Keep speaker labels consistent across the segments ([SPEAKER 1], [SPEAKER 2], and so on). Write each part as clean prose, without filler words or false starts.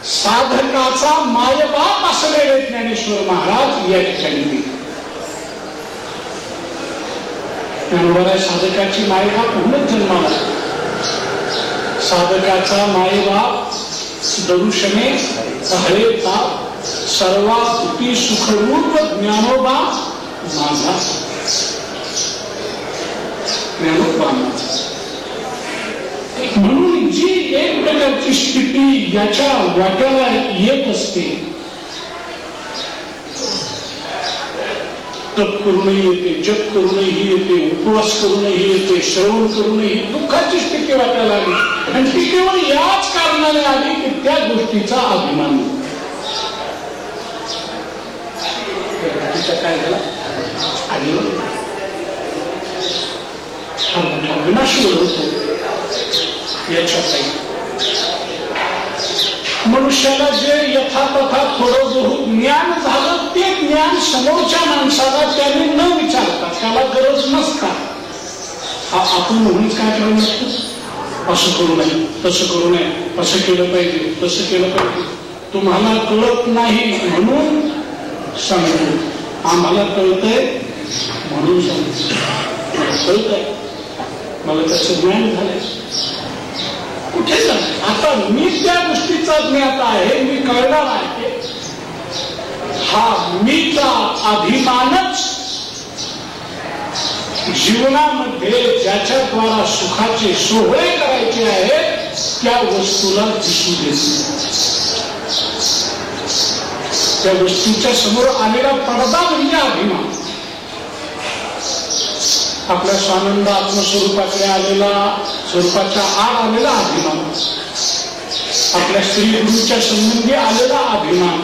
[SPEAKER 1] साधकाचा मायबाप असलेले ज्ञानेश्वर महाराज या ठिकाणी. ज्ञानोबा साधकाची मायबाप म्हणूनच जन्माला. साधकाचा मायबाप दरुशने हरेचा सर्वाभूती सुखरूप ज्ञानोबा माझा. ज्ञानोबा माझा म्हणून जी एक प्रकारची स्थिती याच्या वाट्याला येत असते, तप करूनही येते, जप करूनही येते, उपवास करूनही येते, श्रवण करूनही दुःखाची स्थिती वाटायला आली. आणि ती केवळ याच कारणाने आली की त्या गोष्टीचा अभिमान. काय झाला आणि हा मोठा विनाश होतो. याच्यात मनुष्याला जे यथातथा थोडं बहुत ज्ञान झालं ते ज्ञान समोरच्या माणसाला त्याने न विचारता, त्याला गरज नसता, आपण म्हणूनच काय करावं लागतं, असं करू नये, तसं करू नये, असं केलं पाहिजे, तसं केलं पाहिजे. तुम्हाला कळत नाही म्हणून सांगतो, आम्हाला कळतंय म्हणून सांगतो. कळतंय, मला त्याचं ज्ञान झालंय. कुठे जाणार आता, मी त्या गोष्टीचा ज्ञात आहे, मी कळणार आहे. हा मीचा अभिमानच जीवनामध्ये ज्याच्याद्वारा सुखाचे सोहळे करायचे आहेत त्या वस्तूला दिसू देत. त्या वस्तूच्या समोर आलेला पडदा म्हणजे अभिमान. आपल्या स्वानंद आत्मस्वरूपाकडे आलेला, स्वरूपाच्या आड आलेला अभिमान, आपल्या स्त्री गुरुच्या संबंधी आलेला अभिमान,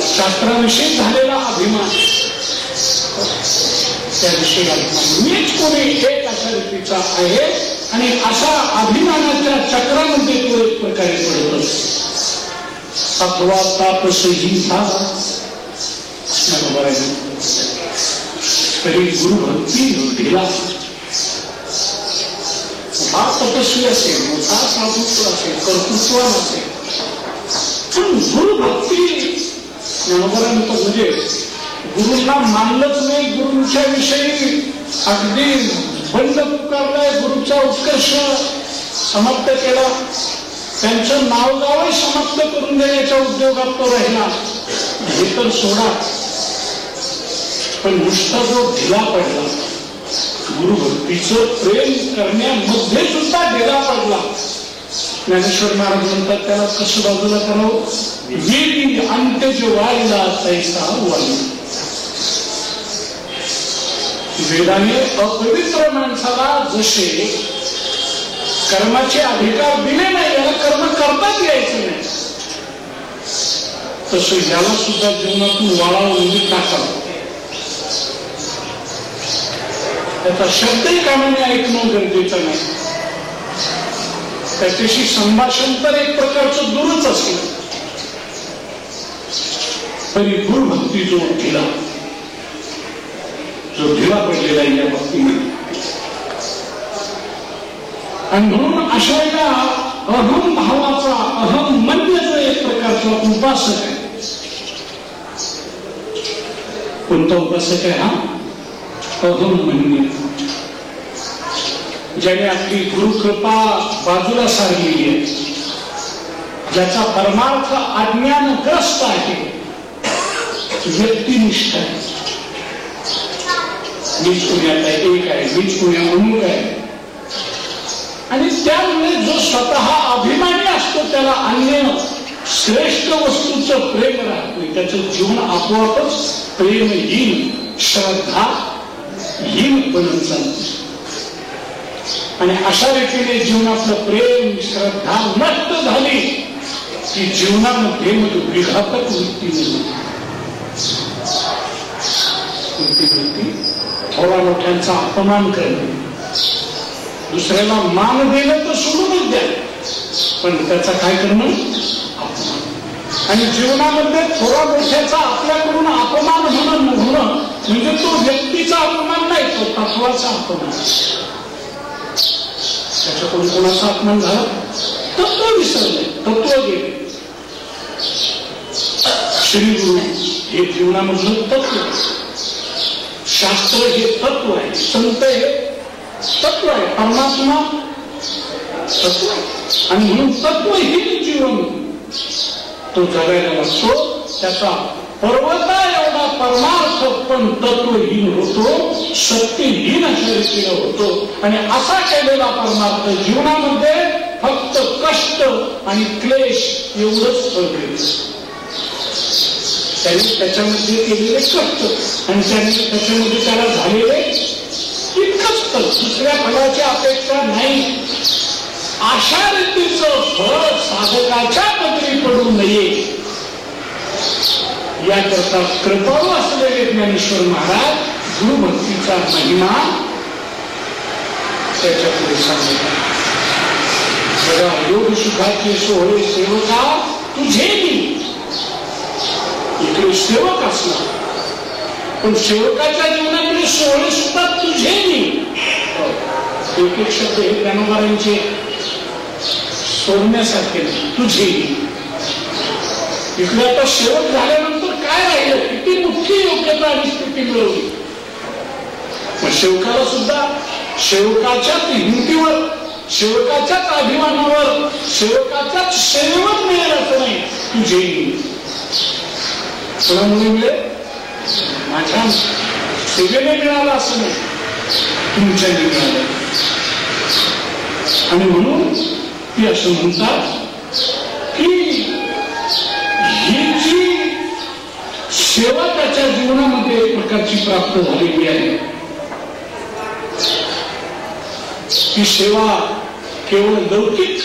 [SPEAKER 1] शास्त्राविषयी झालेला अभिमान, त्याविषयी अभिमान. मीच कोणी एक अशा रीतीचा आहे आणि अशा अभिमानाच्या चक्रामध्ये तो एक प्रकारे पडत असतो. अथवा तापसहीता तरी गुरुभक्ती ढिला. मोठा तपस्वी असेल, मोठा साधुत्व असेल, कर्तृत्व असेल, पण गुरुभक्ती म्हणजे गुरुंना मानलंच नाही, गुरुंच्या विषयी अगदी बंद पुकारलाय, गुरुचा उत्कर्ष समाप्त केला, त्यांचं नाव गावही समाप्त करून देण्याच्या उद्योगात तो राहिला. हे तर सोडा, पण नुसता जो ढिला पडला, गुरुभक्तीचं प्रेम करण्यामध्ये सुद्धा ढिला पडला. ज्ञानेश्वर महाराज म्हणतात त्याला कसं बाजूला करावं, वेदी अंत्यज व्हायला तैसा व्हायला. वेदाने अपवित्र माणसाला जसे कर्माचे अधिकार दिले नाही, याला कर्म करताच यायचं नाही, तसं याला सुद्धा जीवनातून वाळावून टाकावं. त्याचा शब्दही कामाने ऐकणं गरजेचं नाही. त्याच्याशी संभाषण तर एक प्रकारचं दूरच असलं तरी गुरुभक्ती जो ढिला पडलेला या भक्तीमध्ये. आणि म्हणून अशा वेळेला अहम भावाचा, अहम मन्यचा एक प्रकारचा उपासक आहे. कोणता उपासक आहे हा? अहम मन्य. ज्याने आपली गुरुकृपा बाजूला सारलेली आहे, ज्याचा परमार्थ अज्ञानग्रस्त आहे, व्यक्तिनिष्ठ आहे. मीच पुण्यात आहे, एक आहे, मीच पुण्यामधून आहे. आणि त्यामुळे जो स्वतः अभिमानी असतो त्याला अन्य श्रेष्ठ वस्तूचं प्रेम राहतं. त्याचं जीवन आपोआपच प्रेमहीन, श्रद्धाहीन बनून चालतं. आणि अशा रीतीने जीवनातलं प्रेम, श्रद्धा नष्ट झाली की जीवनामध्ये विघातक वृत्ती निर्माण. थोडा मोठ्यांचा अपमान करणे, दुसऱ्याला मान देणं तर सोडूनच द्या, पण त्याचा काय करणं अपमान. आणि जीवनामध्ये थोडा मोठ्याचा आपल्याकडून अपमान होणं म्हणजे तो व्यक्तीचा अपमान नाही, तो तत्वाचा अपमान. त्याच्याकडून कोणाचा अपमान झाला? तत्व विसरले, तत्व गेले. श्री गुरु हे जीवनामधलं तत्व, शास्त्र हे तत्व आहे, संत हे तत्व आहे, परमात्मा तत्व आहे. आणि म्हणून तत्वहीन जीवन तो जगायला लागतो. त्याचा पर्वता एवढा परमार्थ पण तत्वहीन होतो, सत्यहीन अशा रीतीने होतो. आणि असा केलेला परमार्थ जीवनामध्ये फक्त कष्ट आणि क्लेश एवढंच फळ देतो. त्यांनी त्याच्यामध्ये केलेले कष्ट आणि त्याच्यामध्ये त्याला झालेले इतकंच फळ, दुसऱ्या फळाची अपेक्षा नाही. अशा रीतीचं फळ साधकाच्या पदरी पडू नये याकरता कृपाळू असलेले ज्ञानेश्वर महाराज गुरुभक्तीचा महिमा त्याच्यापुढे सांगतात. सगळा योग सुखाचे सोहळे सेवका तुझे मी. इकडे सेवक असला पण सेवकाच्या जीवनाकडे सोहळे सुद्धा तुझे मी. एक एक शब्द हे ज्ञानोबारांचे सोडण्यासारखे तुझे. इकडे आता सेवक झाल्यानंतर काय राहिलं, किती मुख्य योग्यता आणि स्थिती मिळवली. मग सेवकाला सुद्धा सेवकाच्याच हिमतीवर, सेवकाच्याच अभिमानावर, सेवकाच्याच सेवेवर मिळेल असं नाही. तुझे कोणामुळे मिळेल, माझ्या सेवेने मिळालं असं नाही, तुमच्याने मिळालं. आणि म्हणून ती असं म्हणतात की ही जी सेवा त्याच्या जीवनामध्ये एक प्रकारची प्राप्त झालेली आहे, ती सेवा केवळ लौकिक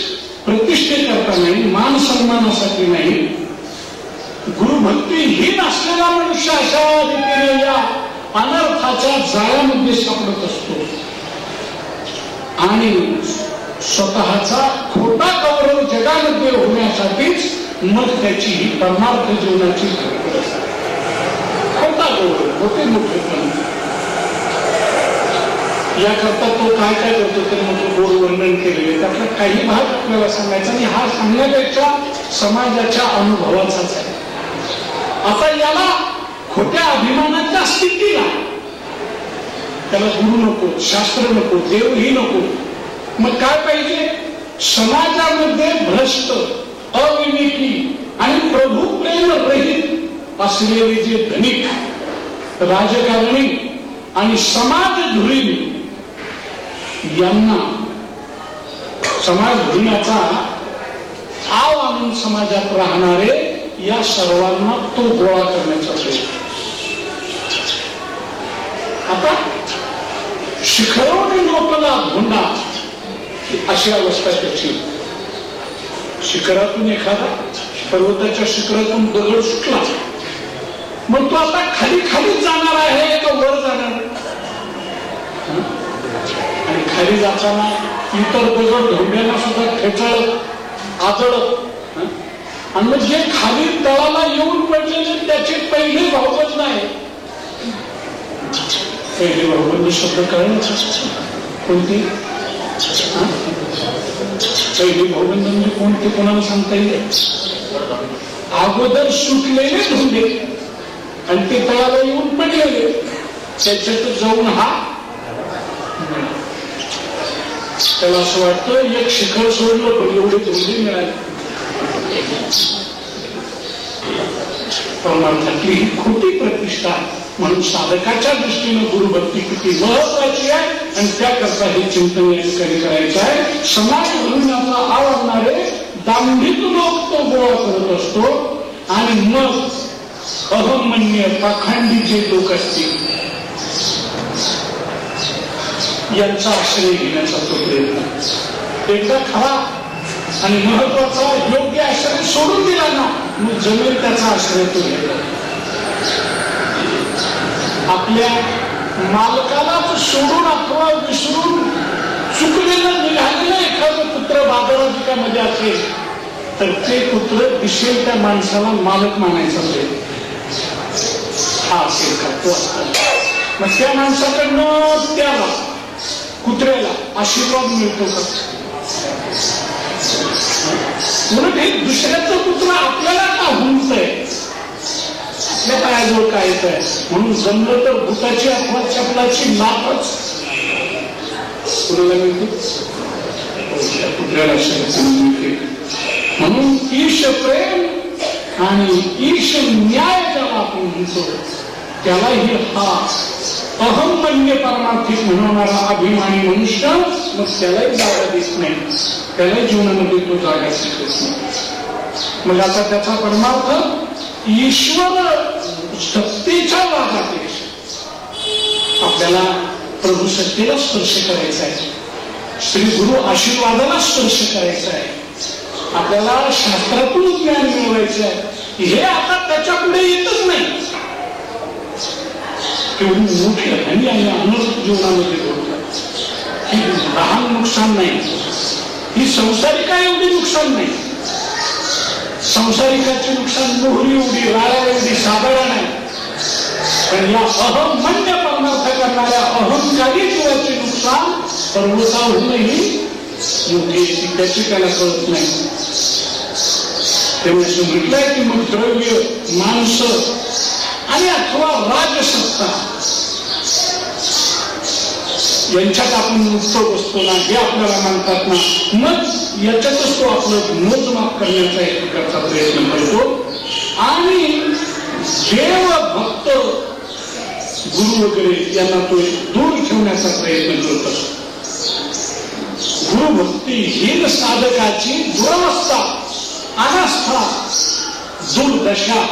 [SPEAKER 1] प्रतिष्ठेकरता नाही, मान सन्मानासाठी नाही. गुरुभक्तीहीन असलेला मनुष्य अशा रीतीने या अनर्थाच्या जाळ्यामध्ये सापडत असतो आणि स्वतःचा खोटा गौरव जगामध्ये होण्यासाठीच मग त्याची ही परमार्थ जीवनाची धडपड असते. खोटा गौरव, खोटे मोठेपण याकरता तो काय काय करतो तर मग गोड वर्णन केलेले त्यातला काही भाग आपल्याला सांगायचा आणि हा सांगण्यापेक्षा समाजाच्या अनुभवाचाच आहे. आता याला खोट्या अभिमानाच्या स्थितीला त्याला गुरु नको, शास्त्र नको, देवही नको. मग काय पाहिजे, समाजामध्ये भ्रष्ट, अविवेकी आणि प्रभू प्रेम रहित असलेले जे धनिक, राजकारणी आणि समाज धुरीण यांना समाज धुण्याचा आव आणून समाजात राहणारे या सर्वांना तो गोळा करण्याचा प्रयत्न. आता शिखरवरून लोकला धोंडा अशी अवस्था त्याची. शिखरातून एखादा पर्वताच्या शिखरातून दगड सुटला, मग तो आता खाली खाली जाणार आहे का वर जाणार, आणि खाली जाताना इतर दगड धोंड्यांना सुद्धा खेचळ आजळ. आणि मग जे खाली तळाला येऊन पडलेले त्याचे पहिले भावबंद नाही. पहिले भावबंद शब्द कळलं कोणती, पहिली भावबंद म्हणजे कोणते कोणाला सांगता येईल. अगोदर सुटलेले धोंडे आणि ते तळाला येऊन पडलेले त्याच्यात जाऊन हा त्याला असं वाटतं एक शिखर सोडलं पण एवढे धोंडे मिळाले. परमार्थातली ही खोटी प्रतिष्ठा. म्हणून साधकाच्या दृष्टीनं गुरुभक्ती किती महत्वाची आहे आणि त्याकरता हे चिंतन या ठिकाणी करायचं आहे. समाज घडवण्याचा आवडणारे दांभिक लोक तो गोळा करत असतो आणि मग अहमन्य पाखंडी जे लोक असतील यांचा आश्रय घेण्याचा तो प्रयत्न. एकदा खरा आणि महत्वाचा योग्य आश्रय सोडून दिला ना, मग जमेल त्याचा आश्रय तो घेतला. आपल्या मालकालाच सोडून अथवा विसरून चुकलेलं निघालेलं एखादं कुत्र बाजाराधिकामध्ये असेल तर ते कुत्र दिसेल त्या माणसाला मालक मानायचा प्रयत्न हा असेल का, तो असतो. मग त्या माणसाकडनं त्याला कुत्र्याला आशीर्वाद मिळतो का. म्हणून हे दुसऱ्याचं कुत्र आपल्याला का हुंकतंय माझ्याजवळ काय येत आहे, म्हणून जमलं तर भूताची अथवा चपलाची लाटच कुणाला मिळते, कुठल्या लक्षात मिळते. म्हणून ईश प्रेम आणि ईश न्याय ज्याला आपण म्हणतो त्यालाही हा अहंमन्य पारमार्थिक म्हणणारा अभिमानी मनुष्य मग त्यालाही जागा देत नाही, त्यालाही जीवनामध्ये तो जागा शिकत नाही. मग आता त्याचा परमार्थ ईश्वर सत्तेच्या भागात आपल्याला प्रभू सत्तेला स्पर्श करायचा आहे, श्री गुरु आशीर्वादाला स्पर्श करायचा आहे, आपल्याला शास्त्रातून ज्ञान मिळवायचं आहे. हे आता त्याच्या पुढे येतच नाही. तेवढी मोठी हानी आणि अनर्थ जीवनामध्ये होतात. ही लहान नुकसान नाही, ही संसारिका एवढी नुकसान नाही. संसारिकाचे नुकसान मोहरी एवढी, राळा एवढी साधारण आहे. पण या अहंमन्य परमार्थ करणाऱ्या अहंकारी जीवाचे नुकसान पर्वताहूनही मोठी येते, त्याची त्याला कळत नाही. तेव्हा असं म्हटलंय की मग द्रव्य, माणसं आणि अथवा राजसत्ता यांच्यात आपण मुक्त बसतो ना, हे आपल्याला मानतात ना, मग याच्यातच तो आपलं मोजमाप करण्याचा एक प्रकारचा प्रयत्न करतो. आणि देव भक्त गुरु वगैरे यांना तो दूर ठेवण्याचा प्रयत्न करत असतो. गुरुभक्तीहीन साधकाची दुरवस्था, अनास्था, दुर्दशा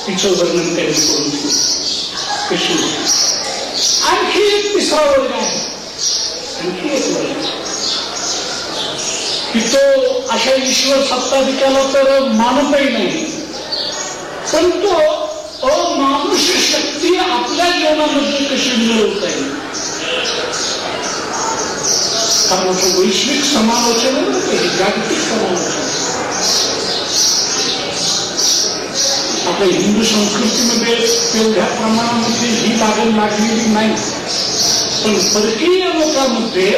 [SPEAKER 1] तिचं वर्णन त्यांनी करून कशी. आणखी एक तिसरा वर्ग आहे, आणखी एक वर्ग की तो अशा ईश्वर सत्ताधिकाला तर मानतही नाही, पण तो अमानुष्य शक्ती आपल्या जीवनामध्ये कशी मिळवता येईल. कारण वैश्विक समालोचन आहे, जागतिक समालोचन. आपल्या हिंदू संस्कृतीमध्ये तेवढ्या प्रमाणामध्ये ही लागण लागलेली नाही, पण परकीय लोकांमध्ये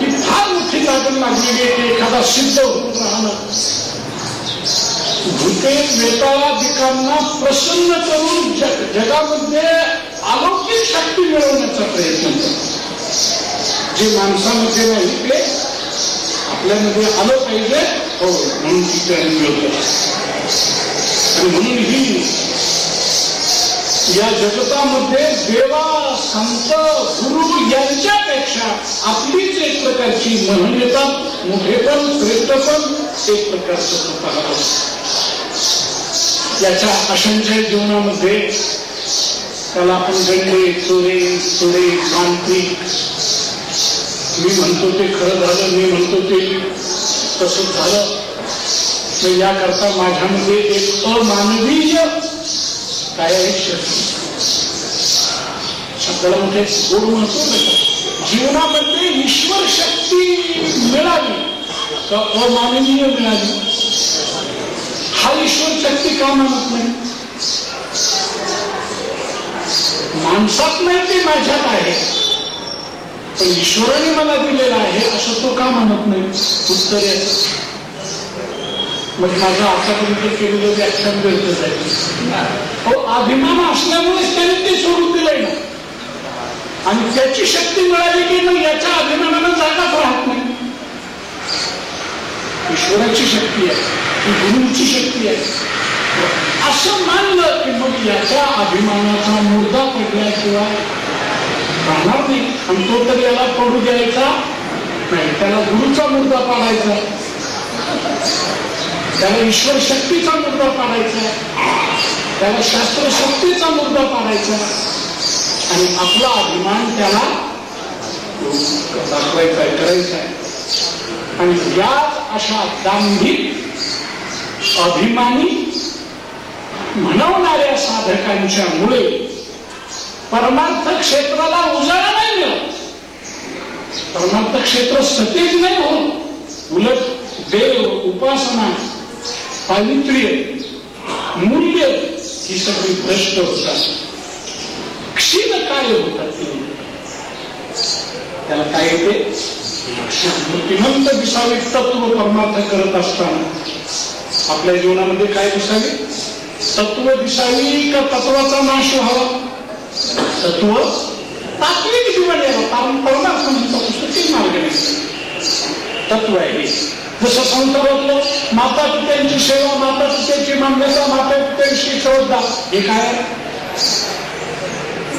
[SPEAKER 1] ही फार मोठी लागण लागलेली आहे. एखादा सिद्ध होऊन राहणं, भूते वेताळाधिकांना प्रसन्न करून जगामध्ये अलौकिक शक्ती मिळवण्याचा प्रयत्न करतो. जे माणसामध्ये नाही ते आपल्यामध्ये आलं पाहिजे, हो म्हणून तिथे मिळवतो. आणि म्हणून ही या जगतामध्ये देवा, संत, गुरु यांच्यापेक्षा आपलीच एक प्रकारची महनीयता, मोठेपण, श्रेष्ठपण एक प्रकारचं स्वतः. याच्या असंख्य जीवनामध्ये त्याला आपण गणले, चोरे, चोरे, तांत्रिक, मी म्हणतो ते खरं झालं, मी म्हणतो ते तसंच झालं. तर याकरता माझ्यामध्ये एक अमानवीय काय आहे, शब्दाला मोठे गोड म्हणतो ना, जीवनामध्ये ईश्वर शक्ती मिळाली तर अमानवीय मिळाली. हा ईश्वर शक्ती का म्हणत नाही? माणसात नाही, ते माझ्यात आहे, पण ईश्वराने मला दिलेला आहे असं तो का म्हणत नाही? उत्तर याचं मग माझं आतापर्यंत केलेलं व्याख्यान व्यर्थ जाईल. हो, अभिमान असल्यामुळेच त्याने ते सोडून दिलंय ना, आणि त्याची शक्ती मिळाली की मग याच्या अभिमानाला जागाच राहत नाही. ईश्वराची शक्ती आहे, ही गुरुची शक्ती आहे असं मानलं की मग याच्या अभिमानाचा मुर्दा पडल्याशिवाय राहणार नाही. आणि तो तर याला पडू द्यायचा नाही, त्याला गुरुचा मुर्दा पाडायचा, त्याला ईश्वर शक्तीचा मुर्दा पाडायचा, त्याला शास्त्र शक्तीचा मुर्दा पाडायचा, आणि आपला अभिमान त्याला दाखवायचा आहे, करायचा आहे. आणि याच अशा दांभिक अभिमानी म्हणवणाऱ्या साधकांच्या मुळे परमार्थ क्षेत्राला उजाळा नाही मिळत. परमार्थ क्षेत्र सतेज नाही होत, उलट देव, उपासना, पावित्र्य, मूल्य ही सगळी भ्रष्ट होतात, क्षीण कार्य होतात. त्याला काय येते? मूर्तिमंत दिसावे तत्व परमार्थ करत असताना आपल्या जीवनामध्ये काय दिसावे? तत्व दिसावी का तत्वाचा नाश व्हावा? तत्व तात्विक जीवन यावं. परमार्थ म्हणतो पुस्तकी मार्ग नाही, तत्व आहे. जसं संसारातलं माता पित्यांची सेवा, माता पित्याची मान्यता, माता पित्यांशी श्रद्धा, हे काय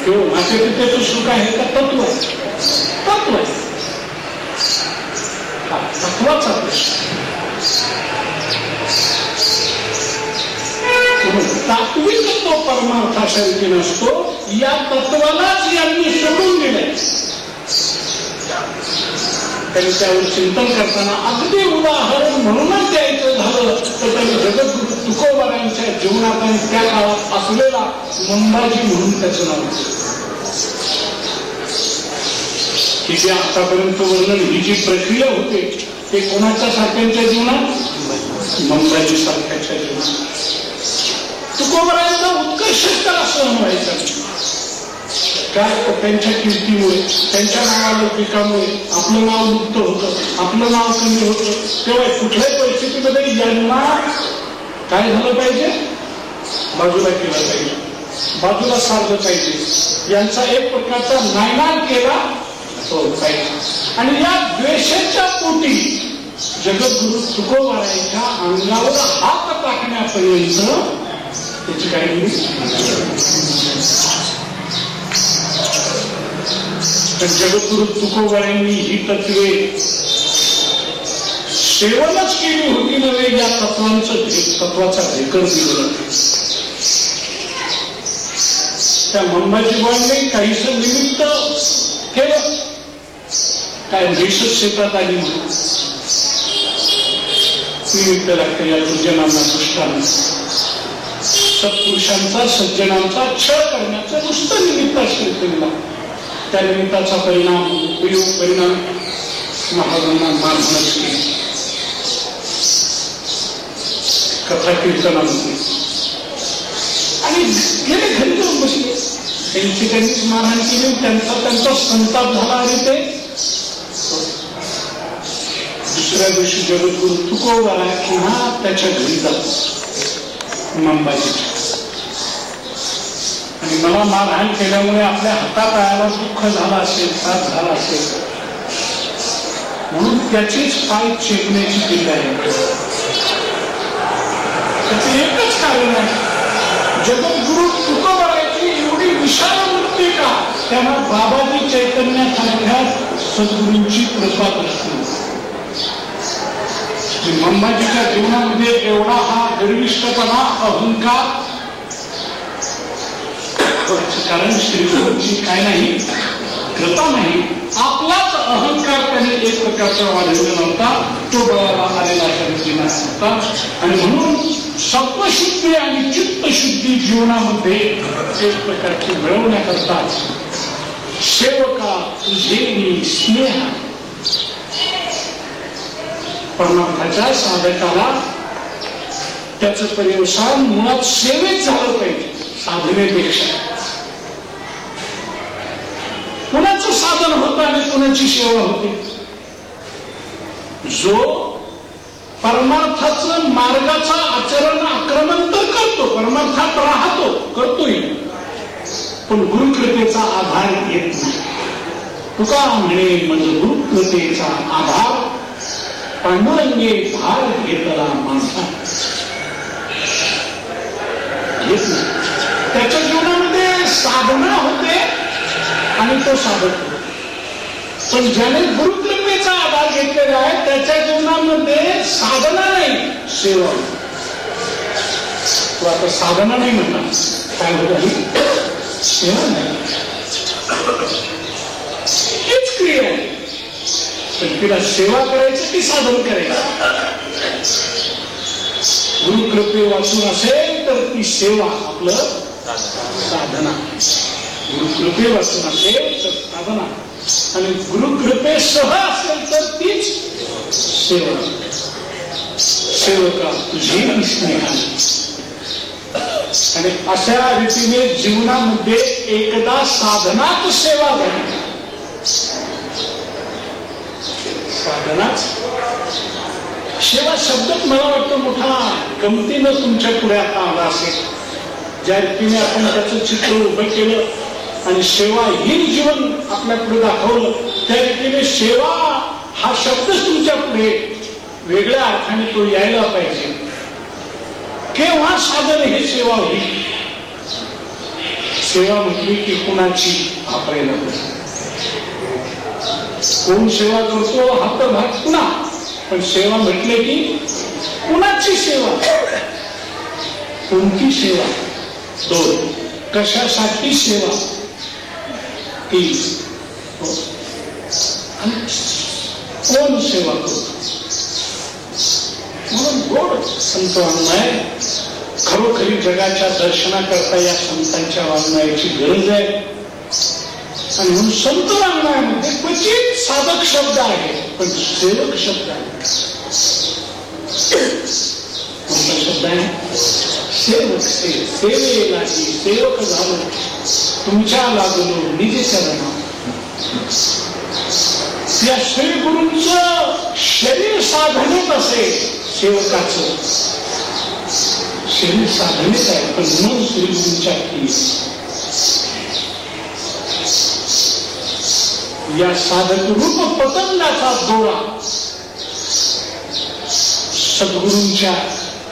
[SPEAKER 1] किंवा माता पित्याचं सुख आहे का? तत्व आहे. तत्व आहे, तत्वाचा प्रश्न. तात्विक तो परमार्थाच्या रीतीने असतो. या तत्वालाच यांनी सोडून दिलंय. त्यांनी त्यावर चिंतन करताना अगदी उदाहरण म्हणूनच द्यायचं झालं तर त्यांनी जगद्गुरु तुकोबारायांच्या जीवनात आणि त्या काळात असलेला मंबाजी म्हणून त्याचं नाव. ही जी आतापर्यंत वर्णन, ही जी प्रक्रिया होते ते कोणाच्या सारख्यांच्या जीवनात? मंबाजी सारख्याच्या जीवनात. तुकोबारायांचा उत्कर्ष त्याला सहन व्हायचा काय? त्यांच्या कीर्तीमुळे, त्यांच्या नावालौकिकामुळे आपलं नाव मुक्त होतं, आपलं नाव कमी होतं. तेव्हा कुठल्याही परिस्थितीमध्ये यांना काय झालं पाहिजे? बाजूला केलं पाहिजे, बाजूला सारलं पाहिजे. यांचा एक प्रकारचा नायनाट केला पाहिजे. आणि या द्वेषाच्या पोटी जगद्गुरु तुकोबारायांच्या अंगावर हात टाकण्यापर्यंत त्याची काही जगद्गुरु तुकोबारायांनी ही तत्वे सेवनच केली होती नव्हे, या तत्वाचा ढेकर दिलं. त्या मंबाजीबाईंनी काहीच निमित्त केलं. काय देश क्षेत्रात आली निमित्त लागतं या दुर्जनांना, दुष्टांना, सत्पुरुषांचा सज्जनांचा छळ करण्याचं नुसतं निमित्त असतं. त्या निमित्ताचा परिणाम, उपयोग परिणाम महाराजांना मारहाणच केली, कथा कीर्तनामध्ये. आणि गेले घरी जाऊन बसले. त्यांची त्यांनीच मारहाण केली, त्यांचा संताप झाला. आणि ते दुसऱ्या दिवशी जगद्गुरु तुकोबाराय पुन्हा त्याच्या घरी जातो मंबाजीच्या. आणि मला मारहाण केल्यामुळे आपल्या हातापायाला दुःख झाला असेल, त्रास झाला असेल, म्हणून त्याचीच पाय चेपण्याची क्रिया आहे. त्याचं एकच कारण आहे, जगद्गुरु तुकोबारायची एवढी विशाल वृत्ती का? त्यांना बाबाजी चैतन्यासारख्या सद्गुरूंची कृपा असते. मंबाजीच्या जीवनामध्ये एवढा हा गर्विष्ठपणा, अहंकार, कारण श्रीगुरूंची काय नाही, कृपा नाही, आपलाच अहंकार त्याने एक प्रकारचा वाढवला नव्हता, तो डोळ्याला आलेला नव्हता. आणि म्हणून सत्वशुद्धी आणि चित्तशुद्धी जीवनामध्ये एक प्रकारची मिळवण्याकरता सेवका तुझे स्नेह, परमार्थाच्या साधकाला त्याचं पर्यवसान मुळात सेवेत झालं पाहिजे, साधनेपेक्षा. कुणाचं साधन होतं आणि कुणाची सेवा होते? जो परमार्थाचं मार्गाचा आचरण आक्रमण तर करतो, परमार्थात राहतो, करतोय, पण गुरुकृपेचा आधार घेत नाही. तुका म्हणे मज गुरुकृपेचा आधार पांडुरंगे भार घेतला माणसा घेत नाही. त्याच्या जीवनामध्ये साधना होते आणि तो साधक होतो. पण ज्याने गुरुकृपेचा आधार घेतलेला आहे त्याच्या जीवनामध्ये साधना नाही, सेवा. तो आता साधना नाही म्हणतात, काय होत आहे? सेवा नाही, हीच क्रिया आहे. पण तिला सेवा करायचं की साधन करायचं? गुरुकृपे वाचून असेल तर ती सेवा आपलं साधना, गुरुकृपे वाचून असेल तर साधना, आणि गुरुकृपेसह असेल तर तीच सेवा. सेवका तुझी स्नेहा. आणि अशा रीतीने जीवनामध्ये एकदा साधनाच सेवा झाली, साधनाच सेवा शब्दच मला वाटतं मोठा गमतीनं तुमच्या पुढे आता आला असेल. ज्या रीतीने आपण त्याचं चित्र उभं केलं आणि सेवा हीन जीवन आपल्या पुढे दाखवलं, त्या रीतीने सेवा हा शब्दच तुमच्या पुढे वेगळ्या अर्थाने तो यायला पाहिजे. केव्हा साधन हे सेवा होईल? सेवा म्हटली की कुणाची आपल्याला कोण सेवा करतो हा तर भाग पुन्हा, पण सेवा म्हटले की कुणाची सेवा, कोणती सेवा, दोन कशासाठी सेवा, तीन कोण सेवा करतो. म्हणून गोड संत वाङ्मय, खरोखरी जगाच्या दर्शनाकरता या संतांच्या वाङ्मयाची गरज आहे. आणि म्हणून संत वाङ्मयामध्ये क्वचित साधक शब्द आहे, पण सेवक शब्द आहे. कोणता शब्द आहे? सेवक. सेवेलागी सेवक झालो, तुमच्या लागलो निज चरणा. त्या श्री गुरूंचं शरीर साधनेच असेल, सेवकाचं शरीर साधनेच आहे, पण मन श्री गुरूंच्या की या साधक रूप पतंगाचा दोरा सद्गुरूंच्या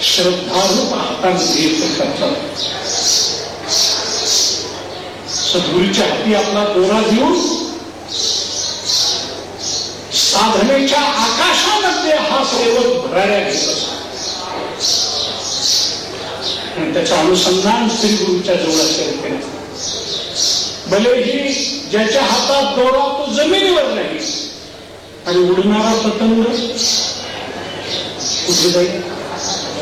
[SPEAKER 1] श्रद्धारूप हाताने घेत करतात. सद्गुरूच्या हाती आपला दोरा देऊन साधनेच्या आकाशामध्ये हा सेवक भराऱ्या घेत असतो. आणि त्याचं अनुसंधान श्री गुरूच्या जवळ असेल. भलेही ज्याच्या हातात दोरा तो जमिनीवर नाही आणि उडणारा पतंग कुठे जाईल?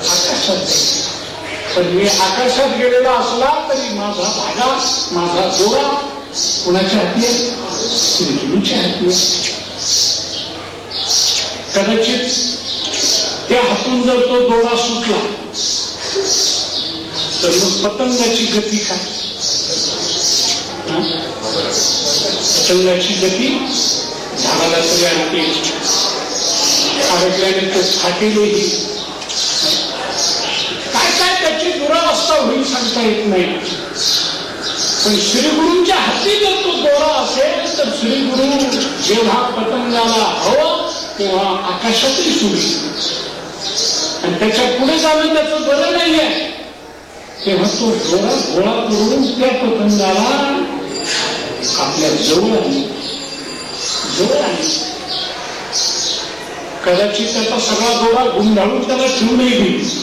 [SPEAKER 1] आकाशात जाईल. पण मी आकाशात गेलेला असला तरी माझा धागा, माझा दोरा कुणाच्या हाती आहे? श्री गुरूच्या हाती आहे. कदाचित त्या हातून जर तो दोरा सुटला तर मग पतंगाची गती काय? पतंगाची गती झाडाला तरी आणते, अडकल्याने तो फाटेलही. काय काय त्याची दुरावस्था होईल सांगता येत नाही. पण श्रीगुरूंच्या हाती जर तो दोरा असेल तर श्रीगुरू जेव्हा पतंगाला हवं तेव्हा आकाशातही सुरू, आणि त्याच्या पुढे जाणं त्याचं बरं नाही आहे. तेव्हा तो दोरा गोळा करून त्या पतंगाला आपल्या जवळ आली. कदाचित त्याचा सगळा दोरा गुंडाळून त्याला ठेवूनही देईल.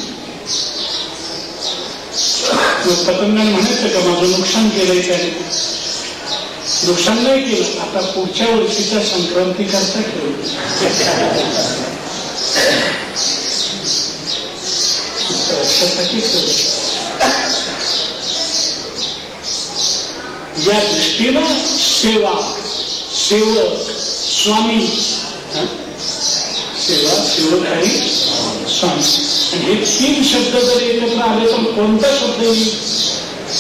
[SPEAKER 1] पतंगाने म्हणायचं का माझं नुकसान केलंय त्याने? नुकसान नाही केलं, आता पुढच्या वर्षीच्या संक्रांती करता ठेवलं. या दृष्टीनं सेवा, सेवक, स्वामी, सेवा, सेवक आणि स्वामी, आणि हे तीन शब्द जर एकत्र आले तर कोणता शब्द येईल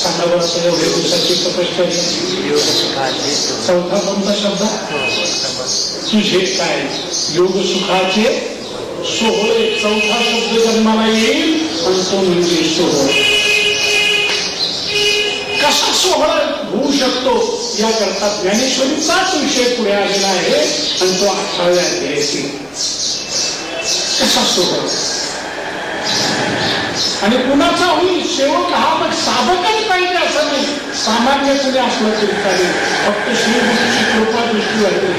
[SPEAKER 1] सांगावं? एवढे दिवसाची तपस्या. चौथा कोणता शब्द? तुझे काय योग सुखाचे सोहळे. चौथा शब्द जन्माला येईल आणि तो म्हणजे सोहळा. कसा सोहळा होऊ शकतो याकरता ज्ञानेश्वरीचाच विषय पुढे आलेला आहे, आणि तो 18व्या अध्यायातील. कसा सोहळा आणि कुणाचा होईल? सेवक हा मग साधकच पाहिजे असं नाही, सामान्य कुणी असलं तरी चालेल, फक्त श्रीगुरूची कृपा दृष्टी आहे.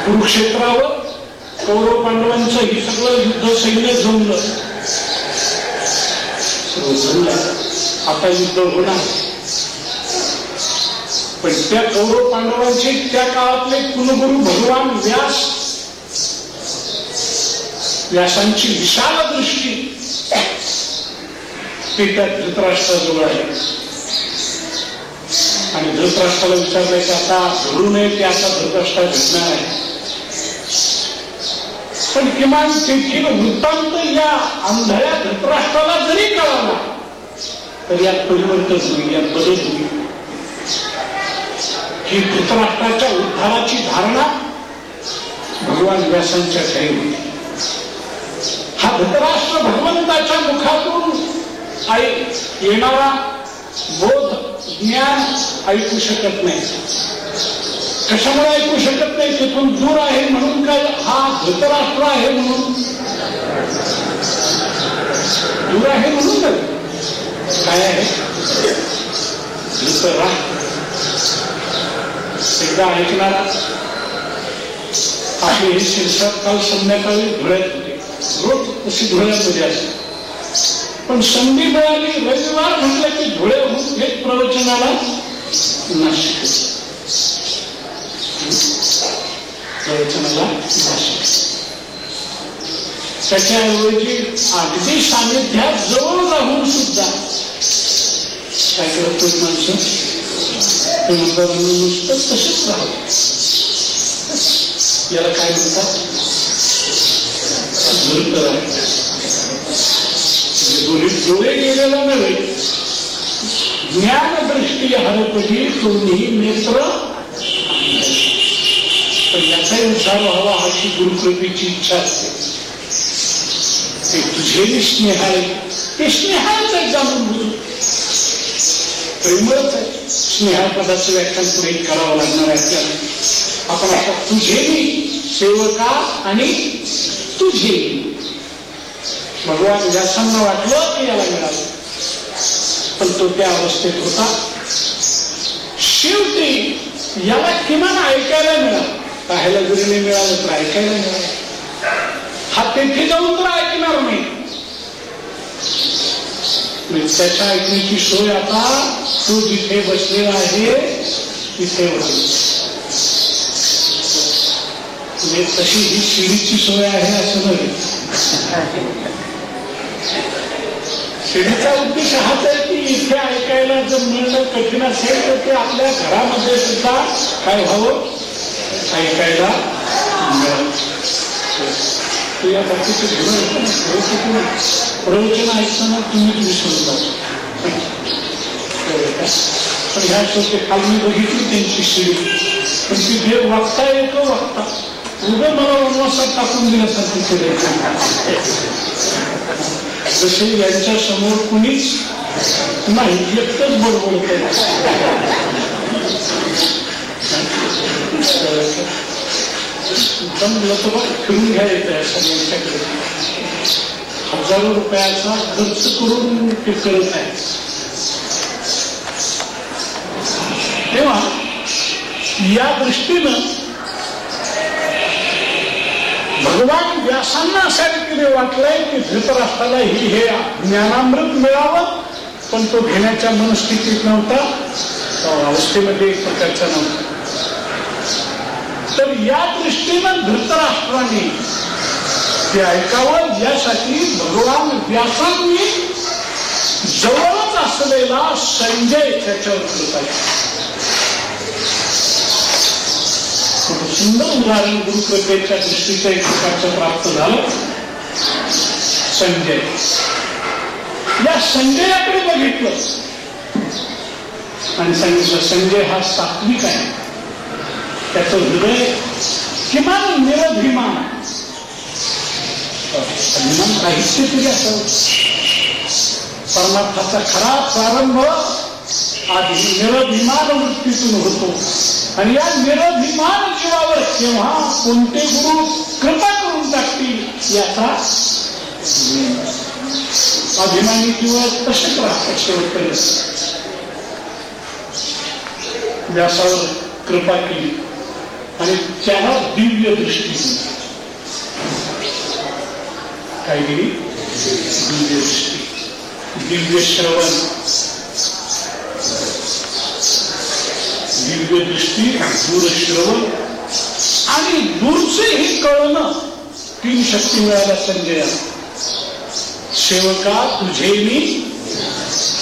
[SPEAKER 1] कुरुक्षेत्रावर कौरव पांडवांचं ही सगळं युद्ध सैन्य जमलं, आता युद्ध होणार. पण त्या कौरव पांडवांचे त्या काळातले कुलगुरू भगवान व्यासांची विशाल दृष्टी ते त्या धृतराष्ट्राजवळ आहे. आणि धृतराष्ट्राला विचारलंय की आता घडू नये, ते आता धृतराष्ट्र घडणार आहे. पण किमान तेथील वृत्तांत या आंधळ्या धृतराष्ट्राला जरी कळाला तर यात परिवर्तन होईल, यात बदल होईल. ही धृतराष्ट्राच्या उद्धाराची धारणा भगवान व्यासांच्या ठाई होते. हा धृतराष्ट्र भगवंताच्या मुखातून येणारा बोध ज्ञान ऐकू शकत नाही. कशामुळे ऐकू शकत नाही? तिथून दूर आहे म्हणून. काय हा धृतराष्ट्र आहे म्हणून? दूर आहे म्हणून काय आहे? धृतराष्ट्र एकदा ऐकणारा. आपले हे शीर्षक काल संध्याकाळी धुळ्यात होते. रोज तशी धुळ्यामध्ये असते. पण संधी मिळाली रविवार म्हटलं की धुळ्याहून एक प्रवचनाला नाशिक. प्रवचनाला नाशिक. त्याच्याऐवजी अगदी सानिध्यात जवळ राहून सुद्धा काय करत माणसं ते म्हणतात नुसतं तसेच राहत. याला काय म्हणतात? डोळे गेलेला नव्हे. ज्ञानदृष्टी हरपली कोणीही नेत्र. पण याचाही उद्धार व्हावा अशी गुरुकृपेची इच्छा असते. ते तुझे स्नेह आहे. ते स्नेहाच आहे. जाणून बुजू प्रेमच आहे. स्नेहापदाचं व्याख्यान पुढे करावं लागणार आहे आपल्याला. आपण आता तुझे सेवका आणि तुझे. भगवान व्यासांना वाटलं की याला मिळालं, पण तो त्या अवस्थेत होता. शेवटी याला किमान ऐकायला मिळालं. पाहायला जरी नाही मिळालं तर ऐकायला मिळालं. हा तेथे जाऊन तर ऐकणार नाही. त्याच्या ऐकण्याची सोय आता तो जिथे बसलेला आहे तिथे होती. तशी ही शिडीची सोय आहे असं नाही. शिडीचा उद्देश हाच आहे की इथे ऐकायला जर मिळणं कठीण असेल तर ते आपल्या घरामध्ये सुद्धा काय व्हावं, ऐकायला मिळालं. या बाबतीचं प्रवचन ऐकताना तुम्हीच विसरून जाता. पण ह्या शेवटी काल मी बघितली त्यांची शिडी. पण ती देव वागता येतो वागता उभे मला वनवासात टाकून दिल्यासारखं केलं. जसे यांच्या समोर कुणीच नाही, एकटंच बडबड केलं. लतोबा फिरून घ्या येत आहे सगळ्यांच्याकडे. हजारो रुपयाचा खर्च करून ते करत आहे. तेव्हा या दृष्टीनं भगवान व्यासांना अशा रीतीने वाटलंय की धृतराष्ट्राला हे ज्ञानामृत मिळावं, पण तो घेण्याच्या मनस्थितीत नव्हता, अवस्थेमध्ये एक प्रकारचा नव्हता. तर या दृष्टीनं धृतराष्ट्राने ते ऐकावं यासाठी भगवान व्यासांनी जवळच असलेला संजय त्याच्यावर कृपा केली. सुंदर उदाहरण गुरुकृपेच्या दृष्टीचं एक प्रकारचं प्राप्त झालं. संजय, या संजयाकडे बघितलं आणि सांगितलं संजय हा सात्विक आहे. त्याचं हृदय किमान निरभिमान, अभिमान काहीच तरी असावं. परमार्थाचा खरा प्रारंभ आधी निरभिमान वृत्तीतून होतो. आणि या निरभिमान जीवावर केव्हा कोणते गुरु कृपा करून टाकतील याचा अभिमानी जीव तसेच राहतात शेवटपर्यंत. व्यासावर कृपा केली आणि त्याला दिव्य दृष्टी काय दिली? दिव्य दृष्टी, दिव्य श्रवण, दिव्य दृष्टी, दूरश्रवण आणि दूरचेही कळणं. तीन शक्ती मिळाल्या संजयाला. सेवका तुझे मी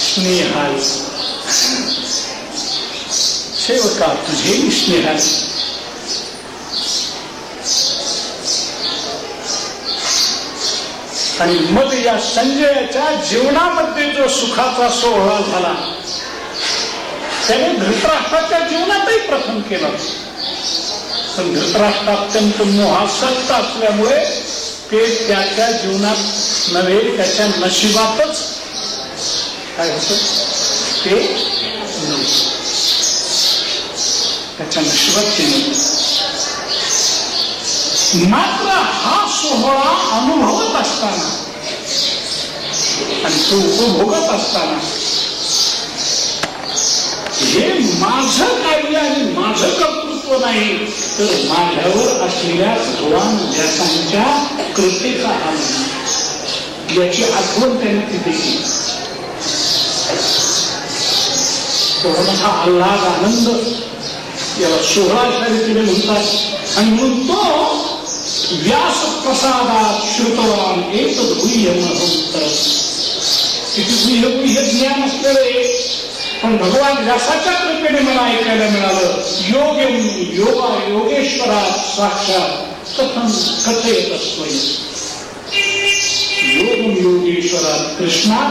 [SPEAKER 1] स्नेहाय, सेवका तुझे मी स्नेहाय. आणि मग या संजयाच्या जीवनामध्ये जो सुखाचा सोहळा झाला त्याने धृतराष्ट्राच्या जीवनातही प्रथम केला. पण धृतराष्ट्र अत्यंत मोहासक्त असल्यामुळे ते त्याच्या जीवनात नव्हे त्याच्या नशिबातच काय होत ते त्याच्या नशिबात ते मात्र हा सोहळा अनुभवत असताना आणि तो उपभोगत असताना हे माझं कार्य आणि माझं कर्तृत्व नाही तर माझ्यावर असलेल्या भगवान व्यासांच्या कृपेचा आनंद याची आठवण त्यांनी तिथे केली. हा आल्हाद आनंद याला सोहळा अशा रीतीने म्हणतात. आणि म्हणून तो व्यास प्रसादात श्रुतवान एक गुह्यमहंतर किती गुह्य ज्ञान असलेले पण भगवान व्यासाच्या कृपेने मला ऐकायला मिळालं. योगा योगेश्वरात साक्षात कथन कथयत स्वयं. योग योगेश्वरात कृष्णात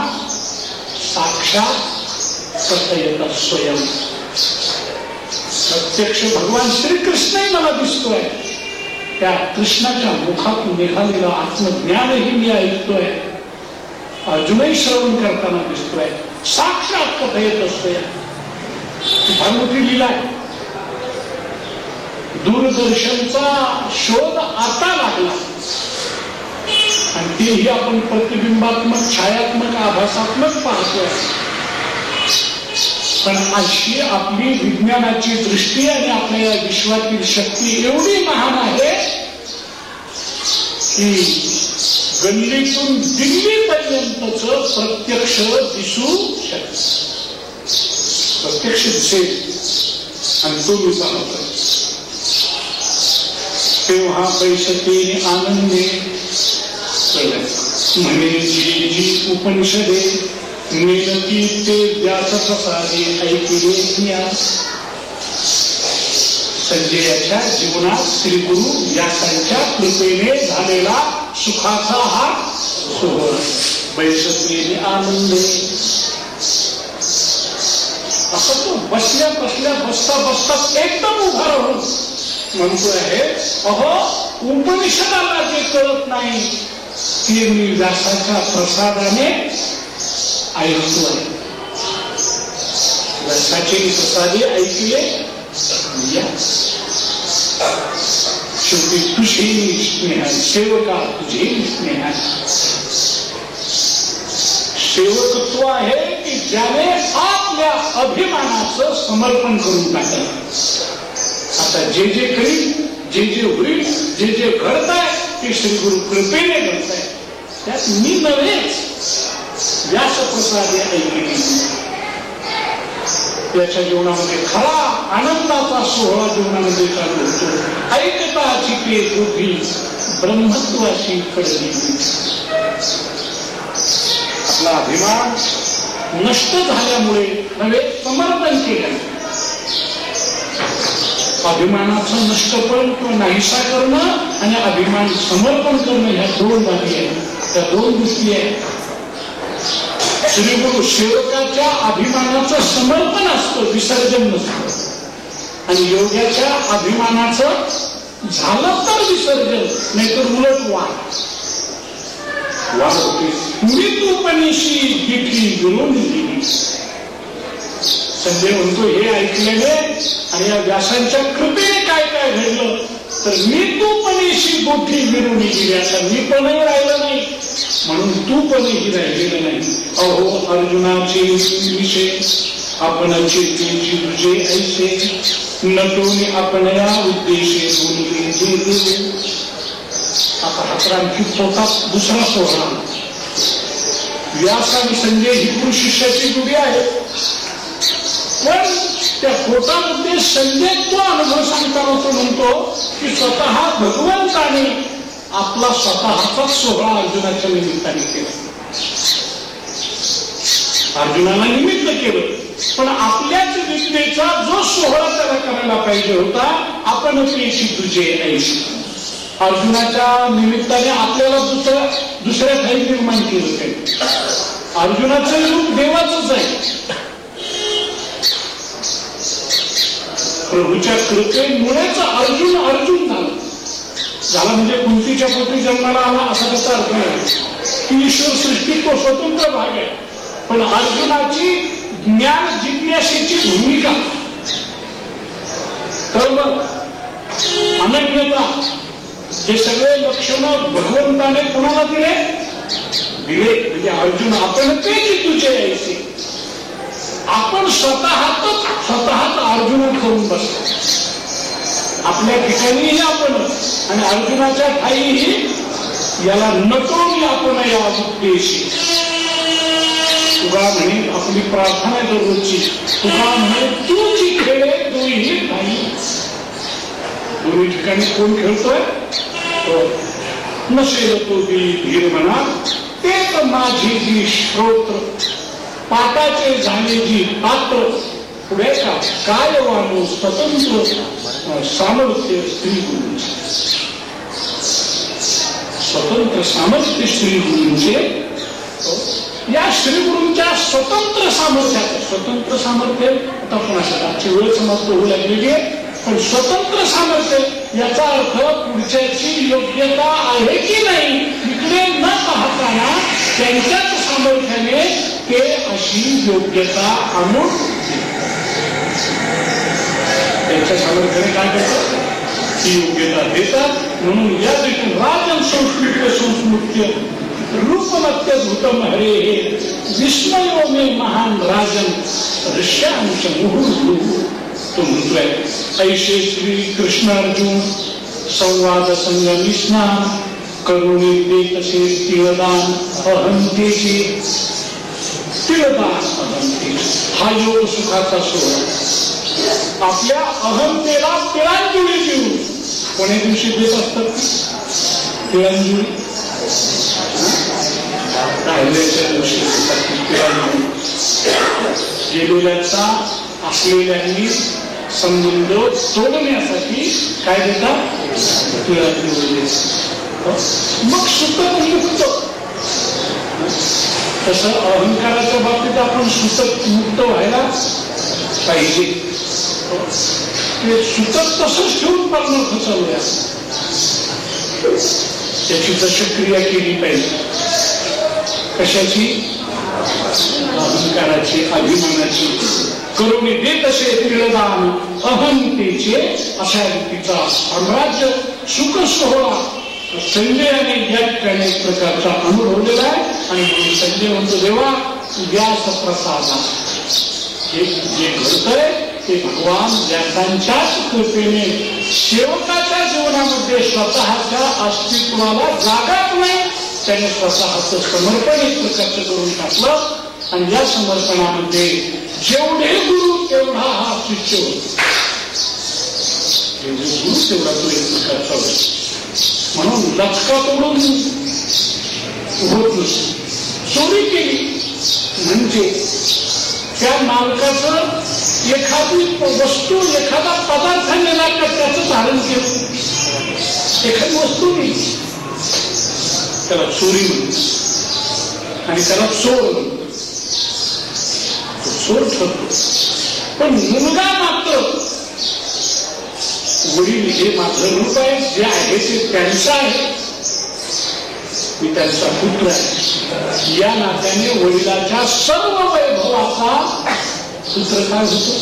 [SPEAKER 1] साक्षात कथयत स्वयं. प्रत्यक्ष भगवान श्रीकृष्णही मला दिसतोय. त्या कृष्णाच्या मुखातून निघालेलं आत्मज्ञानही मी ऐकतोय. अर्जुनही श्रवण करताना दिसतोय. साक्षात कथयत असतोय. फार मोठी लीला आहे. दूरदर्शनचा शोध आता लागला आणि तेही आपण प्रतिबिंबात्मक छायात्मक आभासात्मक पाहतोय. पण अशी आपली विज्ञानाची दृष्टी आणि आपल्या या विश्वातील शक्ती एवढी महान आहे की गल्लीतून दिल्लीपर्यंतच प्रत्यक्ष दिसू शकते. प्रत्यक्ष दिसेल आणि तो मी पाहतो. तेव्हा बैसतेने आनंदे म्हणे जी जी उपनिषदे मेलती ते व्यास प्रसादे ऐकिले ज्ञान. संजयाच्या जीवनात श्री गुरु व्यासांच्या कृपेने झालेला सुखाचा हा सोहळा. बैसतेने आनंदे असं तो बसल्या बसल्या बसता बसता एकदम उभा राहून म्हणतो आहे, अहो उपनिषदाला जे कळत नाही ते मी व्यासाच्या प्रसादाने ऐकतो आहे. व्यासाचे प्रसादे ऐकले शेवटी तुझे स्नेह सेवका तुझे स्नेह. सेवकत्व आहे की ज्याने आपल्या अभिमानाचं समर्पण करून टाकलं. आता जे जे करील जे जे होईल जे जे घडत आहे ते श्री गुरु कृपेने घडत आहे. त्यात मी नव्हेच व्यास प्रसादे ऐकले. त्याच्या जीवनामध्ये खरा आनंदाचा सोहळा जीवनामध्ये चालू होतो. ऐकताची ते बुद्धी ब्रह्मत्वाची कडली. आपला अभिमान नष्ट झाल्यामुळे नव्हे समर्पण केलं. अभिमानाचं नष्टपण किंवा नाहीसा करणं आणि अभिमान समर्पण करणं ह्या दोन बाबी आहेत. त्या दोन गोष्टी आहेत. श्री गुरु सेवकाच्या अभिमानाचं समर्पण असतं, विसर्जन नसतं. आणि योग्याच्या अभिमानाचं झालं तर विसर्जन, नाहीतर उलट वाढ होते. मृत्यूपणीशी दिठी विरून गेली. संजय म्हणतो हे ऐकल्याने आणि या व्यासांच्या कृपेने काय काय घडलं तर मृत्यूपणीशी गोठी विरून गेली. आता मी पणही राहिलं नाही म्हणून तू पणही राहिलेलं नाही. अहो अर्जुनाचे विषय आपणाचे तेची तुझे ऐसे नटोने आपणया उद्देशे बोलले. आता हत्रांची पोटात दुसरा सोहळा. व्यास आणि संजय ही गुरु शिष्याची जोडी आहे. पण त्या पोटामध्ये संजय तो अनुभव सांगताना तो म्हणतो की स्वतः भगवंताने आपला स्वतःचाच सोहळा अर्जुनाच्या निमित्ताने केला. अर्जुनाला निमित्त केलं पण आपल्याच विद्येचा जो सोहळा त्याला करायला पाहिजे होता आपण त्याची तुझे ऐशी. अर्जुनाच्या निमित्ताने आपल्याला दुसऱ्या ठाई निर्माण केलं पाहिजे. अर्जुनाचं रूप देवाचंच आहे प्रभूच्या कृपेमुळेच अर्जुन अर्जुन झाला म्हणजे कुंतीच्या पोटी जन्माला आला असा त्याचा अर्थ नाही की ईश्वर सृष्टीत तो स्वतंत्र भाग आहे. पण अर्जुनाची ज्ञान जिज्ञासेची भूमिका, कर्म, अनन्यता हे सगळे लक्षण भगवंताने कोणाला दिले? म्हणजे अर्जुन आपण ते तुझे यायचे, आपण स्वतःच अर्जुन करून बसतो आपल्या ठिकाणीही आपण, आणि अर्जुनाच्या ठाईही याला नको मी आपण या मुक्तीशी. तुका म्हणे आपली प्रार्थना दररोजची, तुका म्हणे तूची खेळे दोही नाही. दोन्ही ठिकाणी कोण खेळतोय? नसेल तो धीर म्हणा तेच माझी जी श्रोत्र, पाटाचे झाले जी पात्र, पुढे काय वाणू स्वतंत्र सामर्थ्य स्त्री गुरूंचे, स्वतंत्र सामर्थ्य श्री गुरूंचे. या श्री गुरूंच्या स्वतंत्र सामर्थ्य आता कोणासाठी वेळ समाप्त होऊ लागलेली आहे, पण स्वतंत्र सामर्थ्य याचा अर्थ पुढच्याची योग्यता आहे की नाही इकडे न पाहताना त्यांच्याच सामर्थ्याने ते अशी योग्यता आणून त्यांच्या सामर्थ्याने काय करतात? ती योग्यता देतात. म्हणून या देखील राजन संस्कृत संस्मृत्य रूपमत्यभूतम हरे हे विस्मयो मे महान राजन ऋष्यांश मुहुर्मुहु. तो म्हणतोय ऐशे श्री कृष्ण अर्जुन संवाद संगमी स्नान करुणी देत असे तिळदान अहंतेचे. तिळदान अहंते हा योग सुखाचा सोहळा. आपल्या अहंतेला तिळांजुळी देऊन कोण्या दिवशी देत असतात? तिळांजुळी राहिल्याच्या दिवशी गेलेल्याचा असलेल्यांनी संबंध तोडण्यासाठी काय देतात? तिळांजुळी. मग सुतक मुक्त. तसं अहंकाराच्या बाबतीत आपण सुतक मुक्त व्हायला पाहिजे. ते सुतक तसंच ठेवून परमार्थ चालूया, त्याची दशक्रिया केली पाहिजे. कशाची? अहंकाराची, अभिमानाची. करुणी देत असे तिळदान अहंतेचे अशा रीतीचा साम्राज्य सुख सोहळा संजयाने या ठिकाणी एक प्रकारचा अनुभवलेला आहे. आणि संजय म्हणतो देवा व्यास प्रसादा हे जे घडतंय ते भगवान व्यासांच्याच कृपेने सेवकाच्या जीवनामध्ये स्वतःच्या अस्तित्वाला जागाच नाही, त्याने स्वतःचं समर्पण एक प्रकारचं करून टाकलं. आणि या समर्पणामध्ये जेवढे गुरु तेवढा हा शिष्य होतो, जेवढे गुरु तेवढा तो एक प्रकारचा होतो. म्हणून लचका तोडून होत नसतो. चोरी केली म्हणजे त्या मालकाचं एखादी वस्तू, एखादा पदार्थ नेला तर त्याचं धारण केलं, एखादी वस्तू नाही त्याला चोरी म्हणतात आणि त्याला चोर म्हणतात. चोर ठरतो. पण मुलगा मात्र वडील हे माझं रूप आहे, जे आहे ते त्यांचं आहे, मी त्यांचा पुत्र आहे, या नात्याने वडिलाच्या सर्व वैभवाचा पुत्र काय होतो?